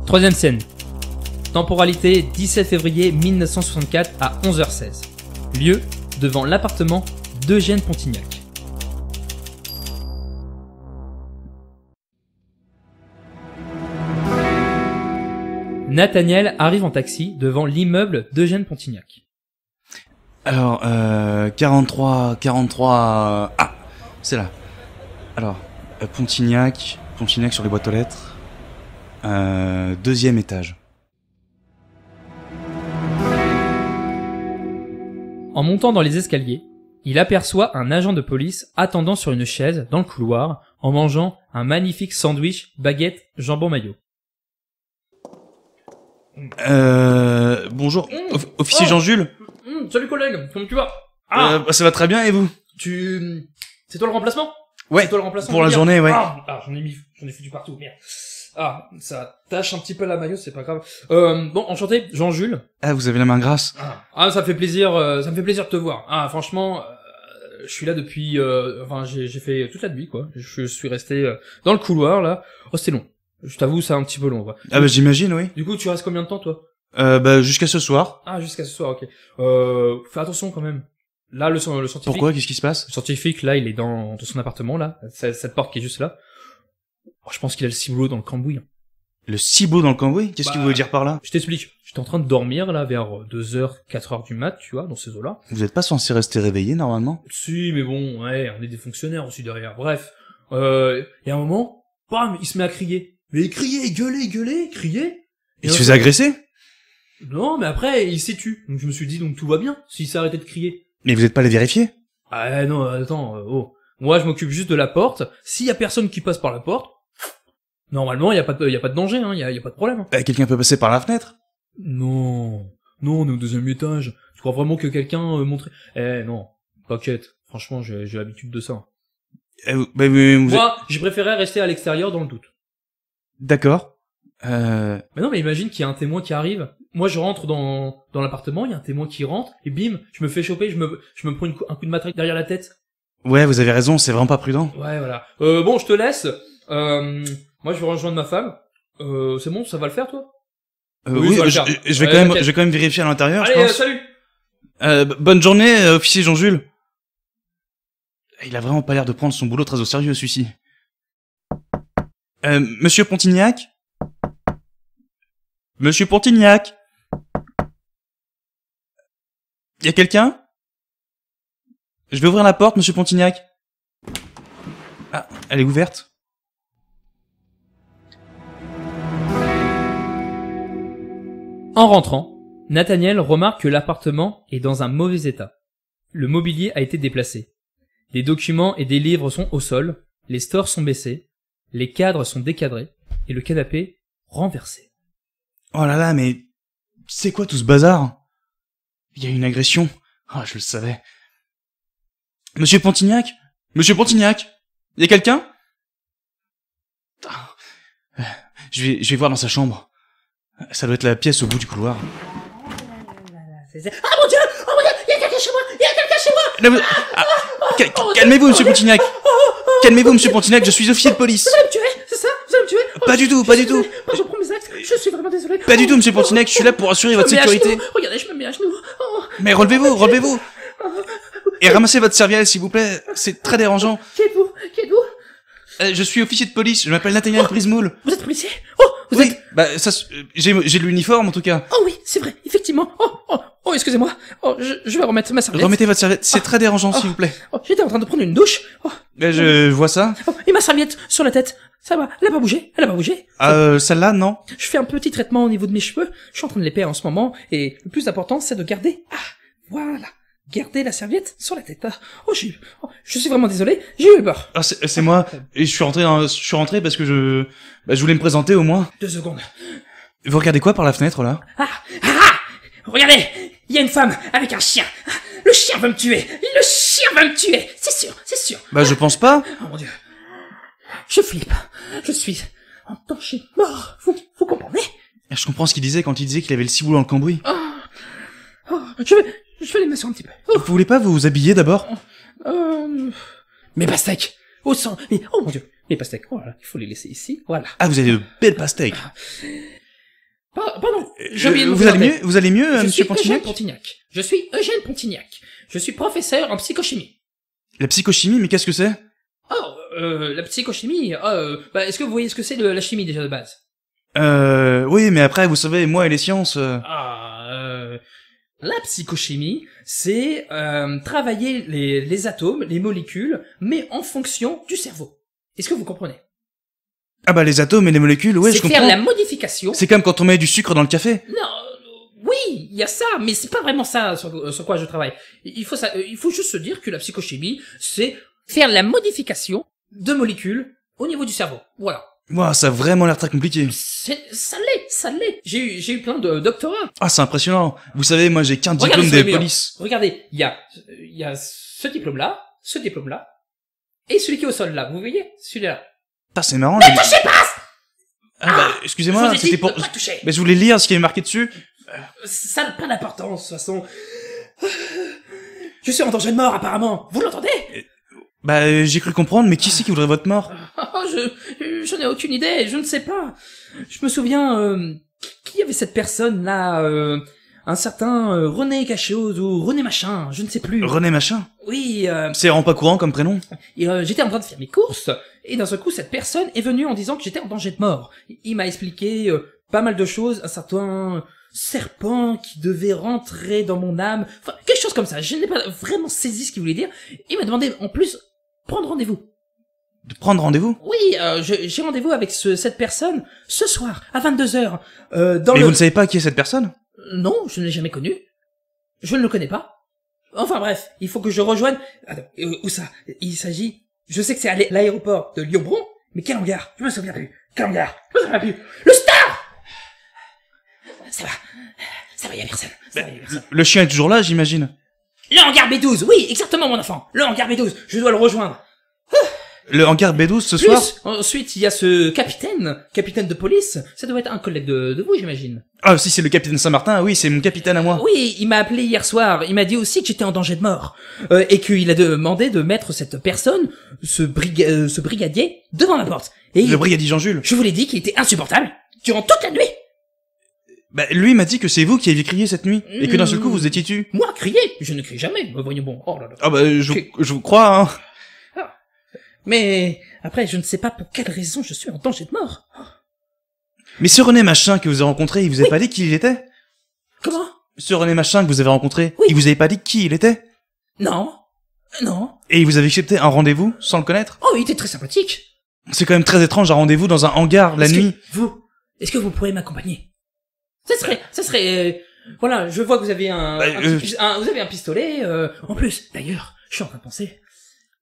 Troisième scène. Temporalité 17 février 1964 à 11h16. Lieu devant l'appartement d'Eugène Pontignac. Nathaniel arrive en taxi devant l'immeuble d'Eugène Pontignac. Alors, 43... Ah, c'est là. Alors, Pontignac sur les boîtes aux lettres. Deuxième étage. En montant dans les escaliers, il aperçoit un agent de police attendant sur une chaise dans le couloir en mangeant un magnifique sandwich, baguette, jambon mayo. Bonjour, officier Jean-Jules. Salut collègue, comment tu vas? Ça va très bien, et vous? C'est toi le remplacement? Ouais, C'est toi le remplaçant, pour la journée, ouais. J'en ai foutu partout, merde. Ça tâche un petit peu la maillot, c'est pas grave. Bon, enchanté, Jean-Jules. Ah, vous avez la main grasse. Ça me fait plaisir de te voir. Franchement, je suis là depuis, j'ai fait toute la nuit, quoi. Je suis resté dans le couloir, là. Oh, c'était long. Je t'avoue, c'est un petit peu long, quoi. Ah bah j'imagine, oui. Du coup, tu restes combien de temps, toi? Jusqu'à ce soir. Ah, jusqu'à ce soir, ok. Fais attention quand même. Là, le scientifique. Pourquoi? Qu'est-ce qui se passe? Le scientifique, là, il est dans son appartement, là. Cette porte qui est juste là. Oh, je pense qu'il a le ciboulot dans le cambouis. Le ciboulot dans le cambouis? Qu'est-ce que vous voulez dire par là? Je t'explique. J'étais en train de dormir, là, vers 2h, 4h du mat, tu vois, dans ces eaux-là. Vous êtes pas censé rester réveillé, normalement? Si, mais bon, ouais, on est des fonctionnaires aussi derrière. Bref. Et à un moment, bam, il se met à crier. Mais crier, gueuler, crier. Il se faisait agresser? Non, mais après, il s'est tu. Donc je me suis dit, donc tout va bien, s'il s'est arrêté de crier. Mais vous êtes pas allé vérifier? Ah non, attends, Moi, je m'occupe juste de la porte. S'il y a personne qui passe par la porte, normalement, il y a pas de danger, hein, il y a pas de problème. Quelqu'un peut passer par la fenêtre? Non, on est au 2e étage. Tu crois vraiment que quelqu'un montrait... Non, t'inquiète. Franchement, j'ai l'habitude de ça. Moi, j'ai préféré rester à l'extérieur dans le doute. D'accord. Mais non, mais imagine qu'il y a un témoin qui arrive. Moi, je rentre dans l'appartement, il y a un témoin qui rentre, et bim, je me fais choper, je me prends un coup de matraque derrière la tête. Ouais, vous avez raison, c'est vraiment pas prudent. Ouais, voilà. Bon, je te laisse. Moi, je vais rejoindre ma femme. C'est bon, ça va le faire, toi? Oui, je vais quand même vérifier à l'intérieur, allez, je pense. Salut. Bonne journée, officier Jean-Jules. Il a vraiment pas l'air de prendre son boulot très au sérieux, celui-ci. Monsieur Pontignac? Monsieur Pontignac? Y a quelqu'un? Je vais ouvrir la porte, monsieur Pontignac. Ah, elle est ouverte. En rentrant, Nathaniel remarque que l'appartement est dans un mauvais état. Le mobilier a été déplacé. Les documents et des livres sont au sol, les stores sont baissés, les cadres sont décadrés, et le canapé renversé. Oh là là, mais c'est quoi tout ce bazar? Il y a une agression. Ah, je le savais. Monsieur Pontignac? Monsieur Pontignac? Y a quelqu'un? Je vais voir dans sa chambre. Ça doit être la pièce au bout du couloir. Ah mon dieu, il y a quelqu'un chez moi, Calmez-vous, monsieur Pontignac. Calmez-vous, monsieur Pontignac, je suis officier de police. Vous allez me tuer, c'est ça? Vous allez me tuer? Pas du tout. Je prends mes actes, je suis vraiment désolé. Pas du tout, monsieur Pontignac, je suis là pour assurer votre sécurité. Regardez, je me mets à genoux. Mais relevez-vous. Et ramassez votre serviette, s'il vous plaît. C'est très dérangeant. Qui êtes-vous? Je suis officier de police, je m'appelle Nathaniel Prismoul. Vous êtes policier? Oui, bah ça, j'ai l'uniforme en tout cas. Oh oui, c'est vrai, effectivement. Excusez-moi. Je vais remettre ma serviette. Remettez votre serviette, c'est très dérangeant, s'il vous plaît. J'étais en train de prendre une douche. Je vois ça. Et ma serviette sur la tête. Ça va, elle a pas bougé. Celle-là, non. Je fais un petit traitement au niveau de mes cheveux. Je suis en train de les peindre en ce moment. Et le plus important, c'est de garder... voilà. Garder la serviette sur la tête. Je suis vraiment désolé, j'ai eu le beurre. C'est moi. Et je suis rentré parce que je voulais me présenter au moins. 2 secondes. Vous regardez quoi par la fenêtre, là? Regardez, il y a une femme avec un chien. Le chien va me tuer. C'est sûr. Bah, je pense pas. Oh mon dieu. Je flippe. Je suis en danger mort. Vous comprenez? Je comprends ce qu'il disait quand il disait qu'il avait le ciboulot dans le cambouis. Je vais les masser un petit peu. Vous voulez pas vous habiller d'abord? Mes pastèques. Au sang. Oh mon dieu. Mes pastèques. Voilà. Il faut les laisser ici. Voilà. Ah, vous avez de belles pastèques. Pardon, j'ai oublié de me vous allez présenter. mieux? Vous allez mieux, Je monsieur suis Pontignac? Eugène Pontignac. Je suis Eugène Pontignac. Je suis professeur en psychochimie. La psychochimie, mais qu'est-ce que c'est? Oh, la psychochimie, est-ce que vous voyez ce que c'est la chimie déjà de base? Oui, mais après, vous savez, moi et les sciences... La psychochimie, c'est travailler les atomes, les molécules, mais en fonction du cerveau. Est-ce que vous comprenez? Ah bah les atomes et les molécules, ouais, je C'est comprends. faire la modification. C'est comme quand on met du sucre dans le café. Non, oui, il y a ça, mais c'est pas vraiment ça sur quoi je travaille. Il faut juste se dire que la psychochimie, c'est faire la modification de molécules au niveau du cerveau. Voilà. Ouah, ça a vraiment l'air très compliqué. Ça l'est. J'ai eu plein de doctorats. Ah, c'est impressionnant. Vous savez, moi j'ai qu'un Regardez diplôme sur de les murs. police. Regardez, il y a ce diplôme-là, et celui qui est au sol là. Vous voyez? Celui-là. Ah, c'est marrant. Ne touchez pas! Ah bah, Je excusez-moi, vous ai dit c'était de pour... ne pas toucher. Mais je voulais lire ce qui est marqué dessus. Ça n'a pas d'importance, de toute façon. Je suis en danger de mort, apparemment. Vous l'entendez? Bah, j'ai cru comprendre, mais qui c'est qui voudrait votre mort? Je n'ai aucune idée, je ne sais pas. Je me souviens, qui avait cette personne-là, un certain René quelque chose, ou René machin, je ne sais plus. René Machin? Oui, C'est vraiment pas courant comme prénom. et, j'étais en train de faire mes courses, et d'un seul coup, cette personne est venue en disant que j'étais en danger de mort. Il m'a expliqué pas mal de choses, un certain serpent qui devait rentrer dans mon âme, enfin, quelque chose comme ça. Je n'ai pas vraiment saisi ce qu'il voulait dire. Il m'a demandé, en plus, prendre rendez-vous. De prendre rendez-vous? Oui, j'ai rendez-vous avec cette personne ce soir, à 22h, dans Mais le... vous ne savez pas qui est cette personne? Non, je ne l'ai jamais connu. Je ne le connais pas. Enfin bref, il faut que je rejoigne... Attends, où ça? Il s'agit... Je sais que c'est à l'aéroport de Lyon-Bron, mais quel hangar? Je me souviens plus. Quel hangar? Je me souviens plus. Le Star! Ça va, y a personne. Le chien est toujours là, j'imagine. Le hangar B12, oui, exactement mon enfant. Le hangar B12, je dois le rejoindre. Le hangar B12 ce soir? Ensuite, il y a ce capitaine de police. Ça doit être un collègue de vous, j'imagine. Ah, si c'est le capitaine Saint-Martin, oui, c'est mon capitaine à moi. Oui, il m'a appelé hier soir. Il m'a dit aussi que j'étais en danger de mort. Et qu'il a demandé de mettre cette personne, ce brigadier, devant ma porte. Et Le brigadier Jean-Jules. je vous l'ai dit qu'il était insupportable durant toute la nuit. Bah, lui m'a dit que c'est vous qui aviez crié cette nuit, et que d'un seul coup vous étiez tu. Moi, crier? Je ne crie jamais. Voyons bon. Oh là là. Ah bah, je vous crois, hein. Mais après, je ne sais pas pour quelle raison je suis en danger de mort. Mais ce René Machin que vous avez rencontré, il vous avait pas dit qui il était? Comment? Ce René Machin que vous avez rencontré, Oui. il vous avait pas dit qui il était? Non. Et il vous avait accepté un rendez-vous sans le connaître? Oh, il était très sympathique. C'est quand même très étrange un rendez-vous dans un hangar la nuit. Est-ce que vous pourrez m'accompagner? Ça serait, voilà, je vois que vous avez vous avez un pistolet, en plus. D'ailleurs, je suis en train de penser,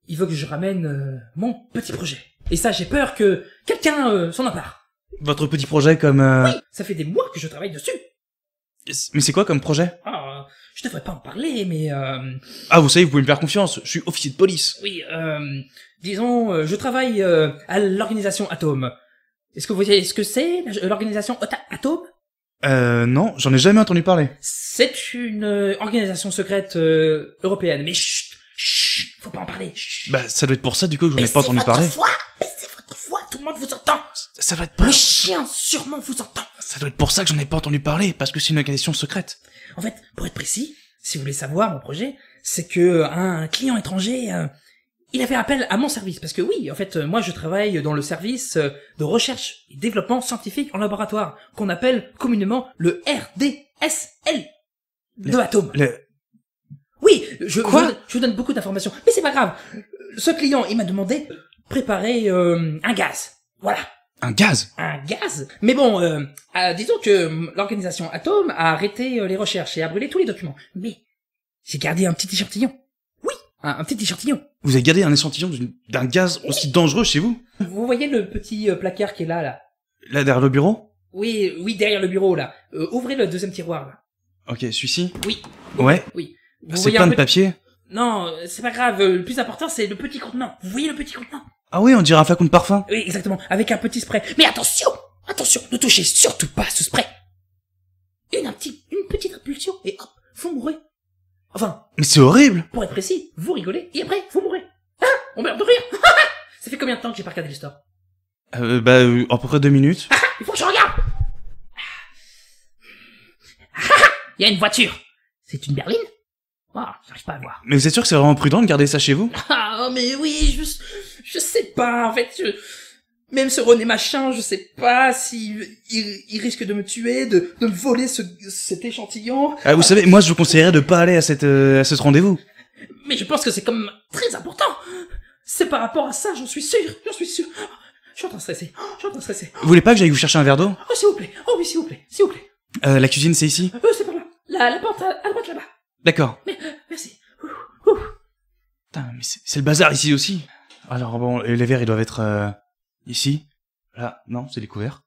il veut que je ramène mon petit projet. Et ça, j'ai peur que quelqu'un s'en empare. Votre petit projet comme... Oui, ça fait des mois que je travaille dessus. Mais c'est quoi comme projet? Ah, je devrais pas en parler, mais Ah, vous savez, vous pouvez me faire confiance, je suis officier de police. oui, disons, je travaille à l'organisation Atome. Est-ce que vous voyez ce que c'est, l'organisation Atome? Non, j'en ai jamais entendu parler. C'est une organisation secrète européenne, mais chut, faut pas en parler. Chut. Bah, ça doit être pour ça, du coup, que j'en ai pas entendu parler. Baissez votre voix, tout le monde vous entend. Ça doit être pas... Le chien sûrement vous entend. Ça doit être pour ça que j'en ai pas entendu parler, parce que c'est une organisation secrète. En fait, pour être précis, si vous voulez savoir mon projet, c'est que un client étranger, il a fait appel à mon service. Parce que oui, en fait, moi je travaille dans le service de recherche et développement scientifique en laboratoire, qu'on appelle communément le RDSL de Atome. Oui, je vous donne beaucoup d'informations, mais c'est pas grave. Ce client, il m'a demandé de préparer un gaz. Voilà. Un gaz? Un gaz. Mais bon, disons que l'organisation Atome a arrêté les recherches et a brûlé tous les documents. Mais j'ai gardé un petit échantillon. Oui, un petit échantillon. Vous avez gardé un échantillon d'un gaz aussi dangereux chez vous? Vous voyez le petit placard qui est là? Là, derrière le bureau? Oui, derrière le bureau, là. Ouvrez le deuxième tiroir, là. Ok, celui-ci? Oui. Ouais. Oui. Vous C'est voyez plein un de papier. Non, c'est pas grave. Le plus important, c'est le petit contenant. Vous voyez le petit contenant? Ah oui, on dirait un flacon de parfum. Oui, exactement. Avec un petit spray. Mais attention! Attention! Ne touchez surtout pas à ce spray! Une petite impulsion, et hop, vous mourrez. Enfin, Mais c'est horrible. pour être précis, vous rigolez, et après, vous mourrez. Ah! On meurt de rire! Ça fait combien de temps que j'ai pas regardé l'histoire? À peu près 2 minutes. Il faut que je regarde! il y a une voiture. C'est une berline? Ah, j'arrive pas à voir. Mais vous êtes sûr que c'est vraiment prudent de garder ça chez vous? Ah, mais oui, je sais pas, en fait, même ce René Machin, je sais pas si il risque de me tuer, de me voler cet échantillon. Ah, vous savez, moi je vous conseillerais de pas aller à ce rendez-vous. Mais je pense que c'est comme très important. C'est par rapport à ça, j'en suis sûr. Je suis en train de stresser. Vous voulez pas que j'aille vous chercher un verre d'eau? Oh, s'il vous plaît. Oh oui, s'il vous plaît. La cuisine c'est ici? C'est par là. La porte à droite là-bas. D'accord. Mais, merci. Ouh. Putain, mais c'est le bazar ici aussi. Alors bon, les verres ils doivent être ici. Là, non, c'est découvert.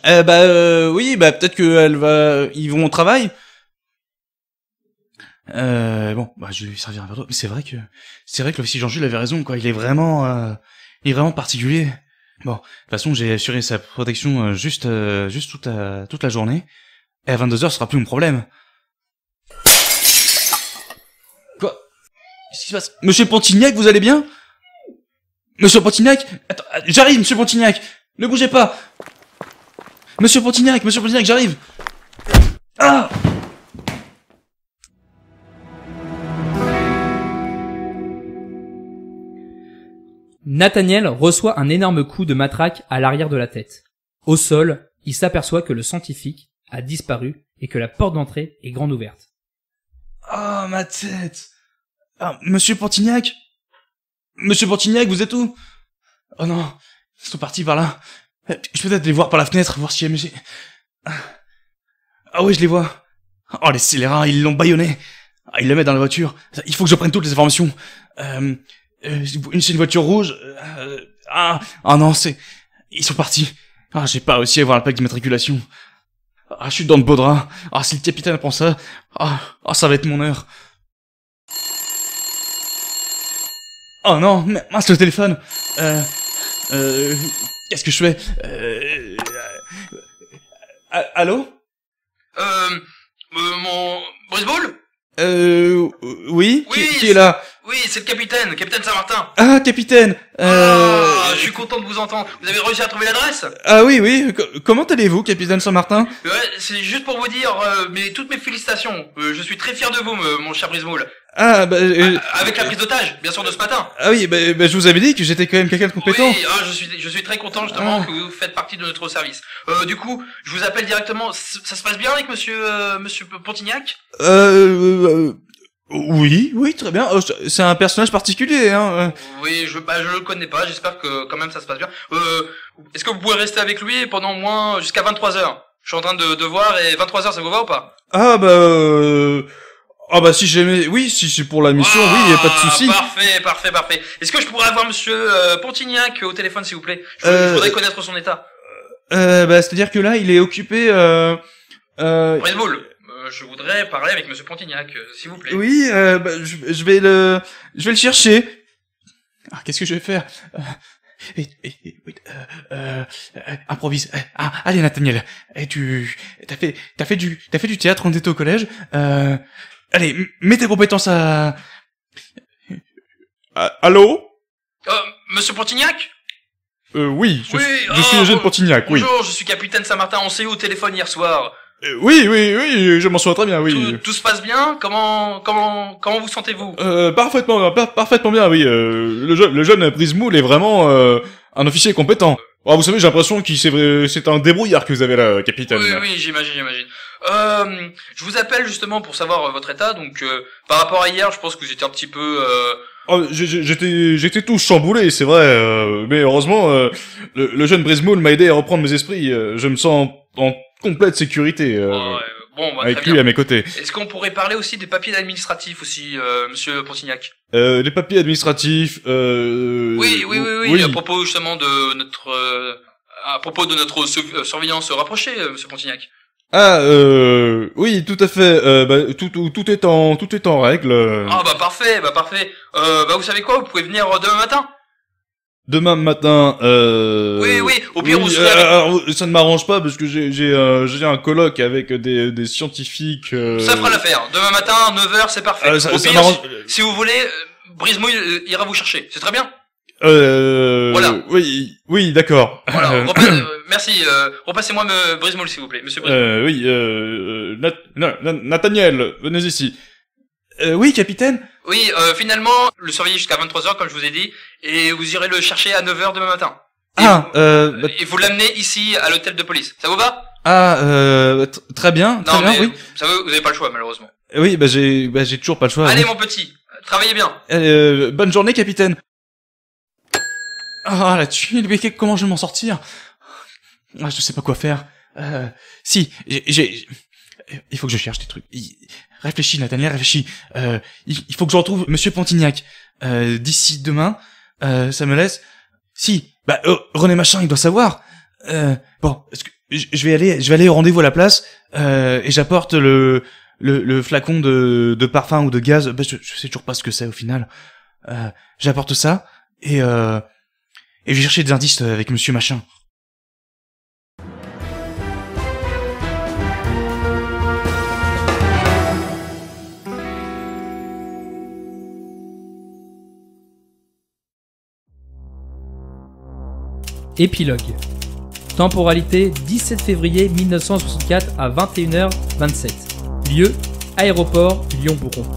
La berline bouge. Oui, peut-être que ils vont au travail. Bon, je vais lui servir un verre d'eau. Mais c'est vrai que l'officier Jean-Jules avait raison, quoi. Il est vraiment particulier. Bon, de toute façon, j'ai assuré sa protection juste toute la journée. Et à 22h, ce sera plus mon problème. Quoi? Qu'est-ce qui se passe? Monsieur Pontignac, vous allez bien? Monsieur Pontignac? Attends, j'arrive, monsieur Pontignac! Ne bougez pas! Monsieur Pontignac, j'arrive! Ah! Nathaniel reçoit un énorme coup de matraque à l'arrière de la tête. Au sol, il s'aperçoit que le scientifique a disparu et que la porte d'entrée est grande ouverte. Ah, ma tête! Ah, monsieur Pontignac? Monsieur Pontignac, vous êtes où? Oh non, ils sont partis par là. Je peux peut-être les voir par la fenêtre, voir si j'ai... Ah oui, je les vois. Oh, les scélérats, ils l'ont bâillonné. Ah, ils le mettent dans la voiture. Il faut que je prenne toutes les informations. C'est une voiture rouge. Non, ils sont partis. Ah, j'ai pas réussi à avoir la plaque d'immatriculation. Ah, je suis dans le beau drap. Ah, si le capitaine apprend ça. Ça va être mon heure. Oh non, mince le téléphone. Qu'est-ce que je fais? Allô? Mon baseball? Oui? Oui, Qui est là? Oui, c'est le capitaine Saint-Martin. Ah, capitaine. Je suis content de vous entendre. Vous avez réussi à trouver l'adresse? Ah oui. Comment allez-vous, capitaine Saint-Martin? Ouais, c'est juste pour vous dire, toutes mes félicitations. Je suis très fier de vous, mon cher Brismoul. Avec la prise d'otage, bien sûr, de ce matin. Ah oui, je vous avais dit que j'étais quand même quelqu'un de compétent. Oui, je suis très content justement que vous faites partie de notre service. Du coup, je vous appelle directement. Ça se passe bien avec monsieur Pontignac? Oui, très bien. C'est un personnage particulier, hein. Oui, je le connais pas. J'espère que quand même ça se passe bien. Est-ce que vous pouvez rester avec lui pendant au moins jusqu'à 23h? Je suis en train de voir et 23h, ça vous va ou pas? Si c'est pour la mission, oui, y a pas de souci. Parfait. Est-ce que je pourrais avoir monsieur Pontignac au téléphone, s'il vous plaît? Je voudrais connaître son état. C'est-à-dire que là, il est occupé, Brisball, je voudrais parler avec monsieur Pontignac, s'il vous plaît. Oui, je vais le chercher. Ah, qu'est-ce que je vais faire? Improvise. Allez, Nathaniel. T'as fait du théâtre quand t'étais au collège. Allez, mets tes compétences à... Allô? Monsieur Pontignac? Oui, je suis Eugène Pontignac, oui. Bonjour, je suis capitaine Saint-Martin, on s'est eu au téléphone hier soir. Oui, je m'en souviens très bien, oui. Tout se passe bien? Comment vous sentez-vous? Parfaitement bien, oui. Le jeune Brismoul est vraiment un officier compétent. Vous savez, j'ai l'impression c'est un débrouillard que vous avez là, capitaine. Oui, j'imagine. Je vous appelle justement pour savoir votre état. Donc, par rapport à hier, je pense que vous étiez un petit peu. J'étais tout chamboulé, c'est vrai. Mais heureusement, le jeune Brismoul m'a aidé à reprendre mes esprits. Je me sens en complète sécurité. Avec lui à mes côtés. Est-ce qu'on pourrait parler aussi des papiers administratifs aussi, monsieur Pontignac? Les papiers administratifs. Oui. À propos justement de notre surveillance rapprochée, monsieur Pontignac. Oui, tout à fait. Tout est en règle. Parfait. Vous savez quoi? Vous pouvez venir demain matin. Demain matin, Oui, au pire, vous serez alors, ça ne m'arrange pas parce que j'ai un colloque avec des scientifiques, Ça fera l'affaire. Demain matin, 9h, c'est parfait. Au pire, si vous voulez, Brismouille ira vous chercher. C'est très bien. Voilà. Oui, d'accord. Voilà, merci, repassez-moi Brise-Moule, s'il vous plaît, monsieur Brise-Moule. Nathaniel, venez ici. Oui, capitaine. Oui, finalement, le surveiller jusqu'à 23h, comme je vous ai dit, et vous irez le chercher à 9h demain matin. Et vous l'amenez ici, à l'hôtel de police. Ça vous va? Très bien, Non, mais oui. vous avez pas le choix, malheureusement. Oui, j'ai toujours pas le choix. Allez, oui. mon petit, travaillez bien. Bonne journée, capitaine. Ah, la tuile, mais comment je vais m'en sortir? Ah, je sais pas quoi faire. Si, il faut que je cherche des trucs. Réfléchis, Nathaniel, réfléchis. Il faut que je retrouve Monsieur Pontignac. D'ici demain, ça me laisse... Si, René Machin, il doit savoir. Bon, est-ce que je vais aller au rendez-vous à la place, et j'apporte le flacon de parfum ou de gaz. Je sais toujours pas ce que c'est au final. J'apporte ça, et je vais chercher des indices avec Monsieur Machin. Épilogue. Temporalité 17 février 1964 à 21h27. Lieu, aéroport Lyon-Bourron.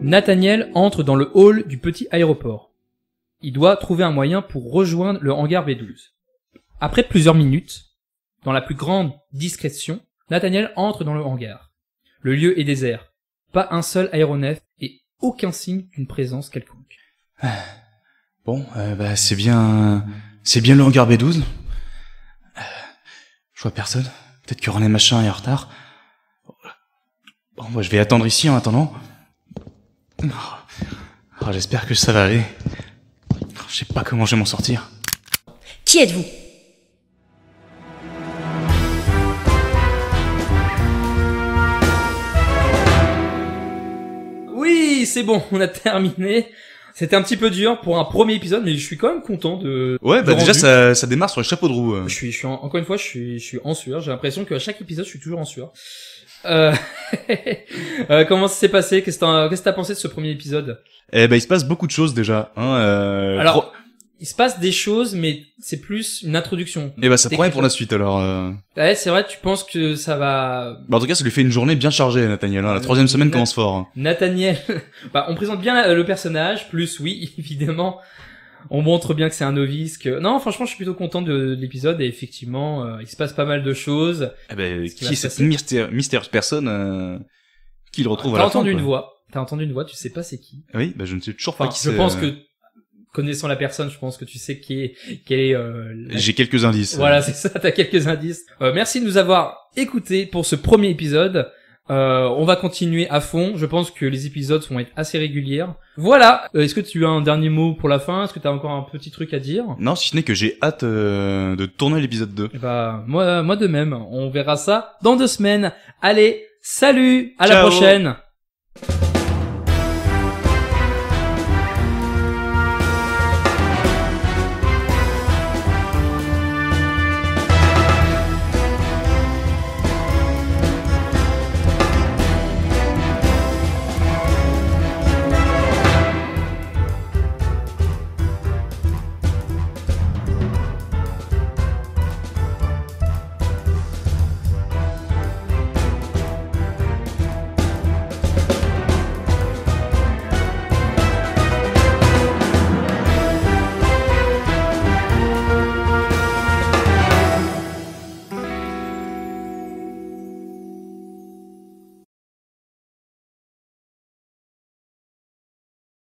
Nathaniel entre dans le hall du petit aéroport. Il doit trouver un moyen pour rejoindre le hangar B12. Après plusieurs minutes, dans la plus grande discrétion, Nathaniel entre dans le hangar. Le lieu est désert. Pas un seul aéronef et aucun signe d'une présence quelconque. Bon, c'est bien le hangar B12. Je vois personne. Peut-être que René Machin est en retard. Bon, je vais attendre ici en attendant. Oh, j'espère que ça va aller. Je sais pas comment je vais m'en sortir. Qui êtes-vous? Oui, c'est bon, on a terminé. C'était un petit peu dur pour un premier épisode, mais je suis quand même content de... Ouais, de déjà rendu. ça démarre sur le chapeau de roue. Encore une fois, je suis en sueur. J'ai l'impression qu'à chaque épisode, je suis toujours en sueur. Comment ça s'est passé? Qu'est-ce que t'as pensé de ce premier épisode? Il se passe beaucoup de choses déjà. Alors, il se passe des choses, mais c'est plus une introduction. Ça promet pour la suite alors. Ouais, c'est vrai, tu penses que ça va... En tout cas, ça lui fait une journée bien chargée, Nathaniel. La troisième semaine commence fort. Nathaniel, on présente bien le personnage, plus oui, évidemment, on montre bien que c'est un novice. Non, franchement, je suis plutôt content de l'épisode et effectivement, il se passe pas mal de choses. Qui est cette mystérieuse personne qui le retrouve à la fin? T'as entendu une voix, tu sais pas c'est qui. Oui, je ne sais toujours pas qui c'est. Je pense que connaissant la personne, je pense que tu sais quelle est. J'ai quelques indices. Voilà, c'est ça. T'as quelques indices. Merci de nous avoir écoutés pour ce premier épisode. On va continuer à fond. Je pense que les épisodes vont être assez réguliers. Voilà. Est-ce que tu as un dernier mot pour la fin? Est-ce que tu as encore un petit truc à dire? Non, si ce n'est que j'ai hâte de tourner l'épisode 2. Moi de même. On verra ça dans 2 semaines. Allez, salut, à Ciao. la prochaine.